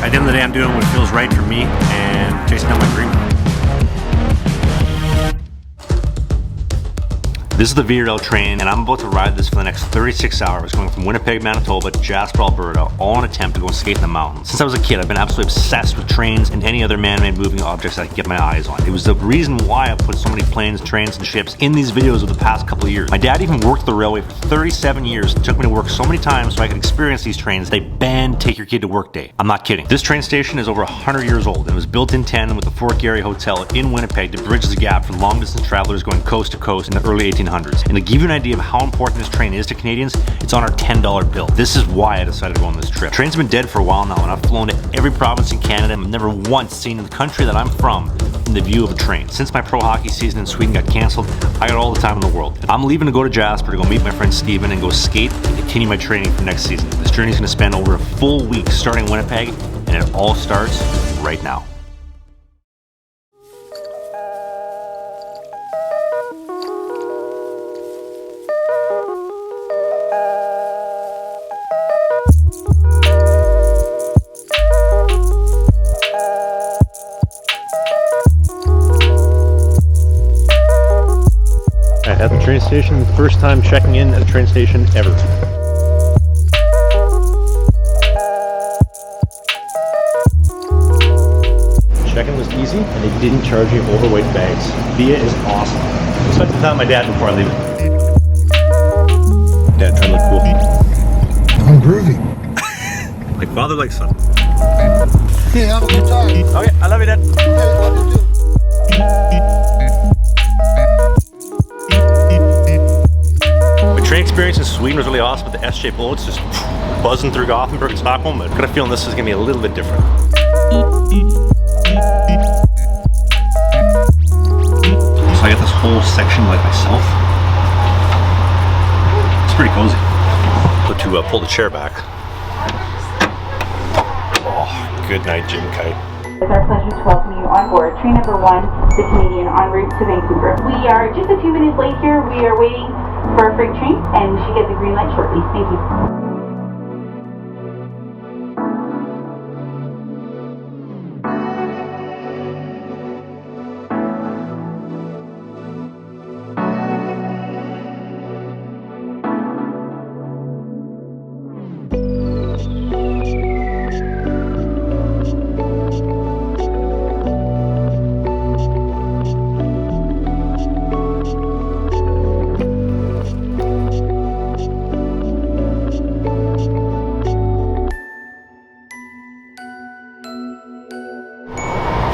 At the end of the day, I'm doing what feels right for me and chasing down my dream. This is the ViaRail train, and I'm about to ride this for the next 36 hours, going from Winnipeg, Manitoba to Jasper, Alberta, all in an attempt to go skate in the mountains. Since I was a kid, I've been absolutely obsessed with trains and any other man-made moving objects I could get my eyes on. It was the reason why I put so many planes, trains, and ships in these videos over the past couple of years. My dad even worked the railway for 37 years and took me to work so many times so I could experience these trains. They banned Take Your Kid to Work Day. I'm not kidding. This train station is over 100 years old and was built in tandem with the Fort Garry Hotel in Winnipeg to bridge the gap for long-distance travelers going coast to coast in the early 1800s. And to give you an idea of how important this train is to Canadians, it's on our $10 bill. This is why I decided to go on this trip. Trains have been dead for a while now, and I've flown to every province in Canada and I've never once seen the country that I'm from the view of a train. Since my pro hockey season in Sweden got cancelled, I got all the time in the world. I'm leaving to go to Jasper to go meet my friend Steven and go skate and continue my training for next season. This journey is going to span over a full week starting in Winnipeg, and it all starts right now. At the train station, first time checking in at a train station ever. Check-in was easy and they didn't charge you overweight bags. Via is awesome. I spent some time with my dad before I leave. Dad, try to look cool. I'm groovy. Like father, like son. Hey, have a good time. Okay, I love you, Dad. Hey, love you too. Train experience in Sweden was really awesome with the S-shaped loads just buzzing through Gothenburg and Stockholm, but I've got a feeling this is going to be a little bit different. So I got this whole section like myself. It's pretty cozy. So to pull the chair back. Oh, good night, Jim Kite. It's our pleasure to welcome you on board train number 1, the Canadian en route to Vancouver. We are just a few minutes late here. We are waiting for a freight train, and we should get the green light shortly. Thank you.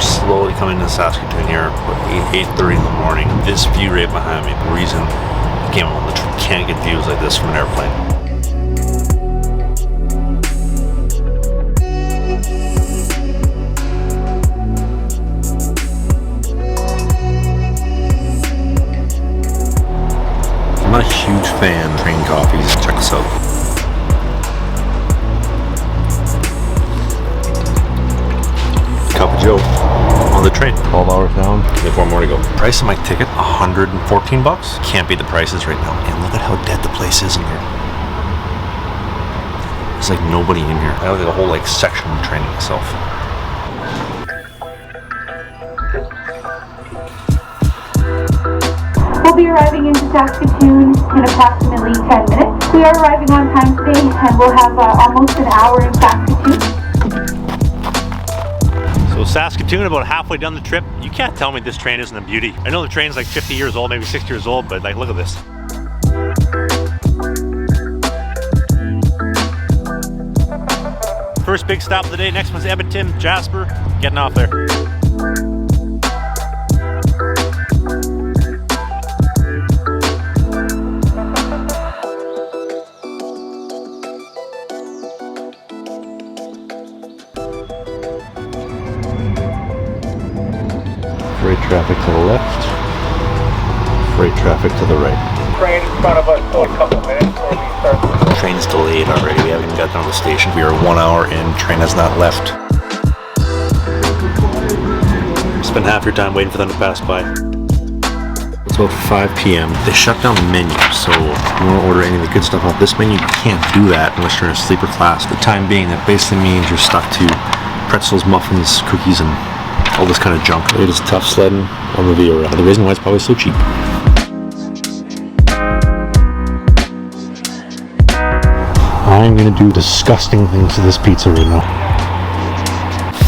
Slowly coming to Saskatoon here at 8:30 in the morning. This view right behind me, the reason I came on the trip, can't get views like this from an airplane. I'm not a huge fan of train coffees. Check this out. Cup of Joe. On the train. 12 hours down. 24 more to go. Price of my ticket, $114. Can't beat the prices right now. And look at how dead the place is in here. There's like nobody in here. I have like a whole like section of training myself. We'll be arriving in Saskatoon in approximately 10 minutes. We are arriving on time today, and we'll have almost an hour in Saskatoon. So Saskatoon, about halfway down the trip. You can't tell me this train isn't a beauty. I know the train's like 50 years old, maybe 60 years old, but like look at this. First big stop of the day, next one's Edmonton, Jasper, getting off there. Freight traffic to the left, freight traffic to the right. Train in front of us for a couple minutes before we start. The train's delayed already. We haven't even got down to the station. We are 1 hour in. Train has not left. Spend half your time waiting for them to pass by. It's about 5 p.m. They shut down the menu, so if you want to order any of the good stuff off this menu, you can't do that unless you're in a sleeper class. For the time being, that basically means you're stuck to pretzels, muffins, cookies, and all this kind of junk. It is tough sledding on the ViaRail. The reason why it's probably so cheap. I'm gonna do disgusting things to this pizza right now.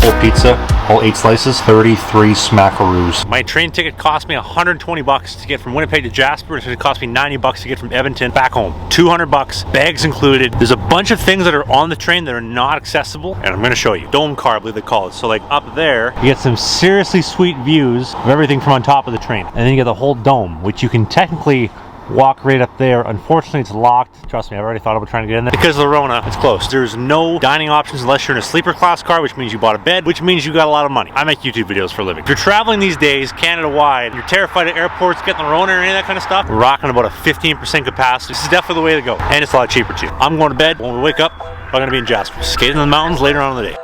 Whole pizza, all 8 slices, 33 smackaroos. My train ticket cost me 120 bucks to get from Winnipeg to Jasper. It cost me 90 bucks to get from Edmonton back home. 200 bucks, bags included. There's a bunch of things that are on the train that are not accessible, and I'm gonna show you. Dome car, I believe they call it. So like up there, you get some seriously sweet views of everything from on top of the train. And then you get the whole dome, which you can technically walk right up there. Unfortunately, it's locked. Trust me, I've already thought about trying to get in there. Because of the Rona, it's closed. There's no dining options unless you're in a sleeper class car, which means you bought a bed, which means you got a lot of money. I make YouTube videos for a living. If you're traveling these days, Canada-wide, you're terrified of airports, getting the Rona or any of that kind of stuff, we're rocking about a 15% capacity. This is definitely the way to go. And it's a lot cheaper too. I'm going to bed. When we wake up, I'm going to be in Jasper. Skating in the mountains later on in the day.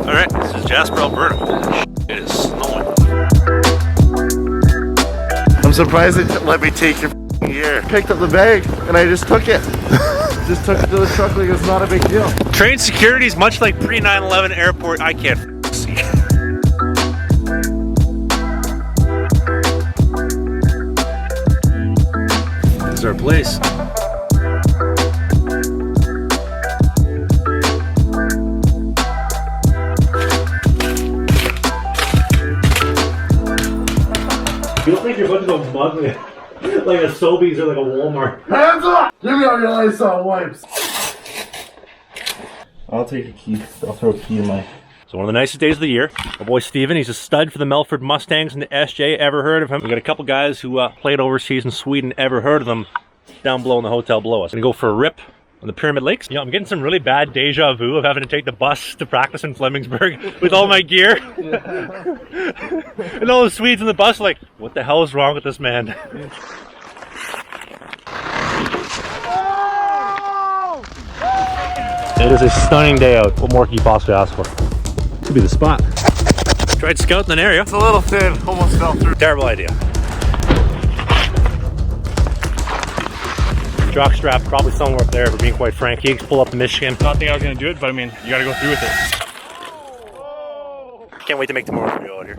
Alright, this is Jasper, Alberta. It is snowing. I'm surprised they didn't let me take your gear. Picked up the bag and I just took it. Just took it to the truck like it's not a big deal. Train security is much like pre-9/11 airport. I can't see. This is our place. You look like you're about to go mug me. Like a Sobeys or like a Walmart. Hands up! Give me all your Lysol wipes. I'll take a key. I'll throw a key in my... So one of the nicest days of the year. My boy Steven, he's a stud for the Melford Mustangs and the SJ. Ever heard of him? We got a couple guys who played overseas in Sweden. Ever heard of them? Down below in the hotel below us. Gonna go for a rip on the Pyramid Lakes. You know, I'm getting some really bad deja vu of having to take the bus to practice in Flemingsburg with all my gear. And all the Swedes in the bus like, what the hell is wrong with this man? It is a stunning day out. What more can you possibly ask for? Could be the spot. Tried scouting an area. It's a little thin. Almost fell through. Terrible idea. Jock strap probably somewhere up there, if we're being quite frank. Gigs pull up to Michigan. Not think I was gonna do it, but I mean, you gotta go through with it. Can't wait to make tomorrow's video out here.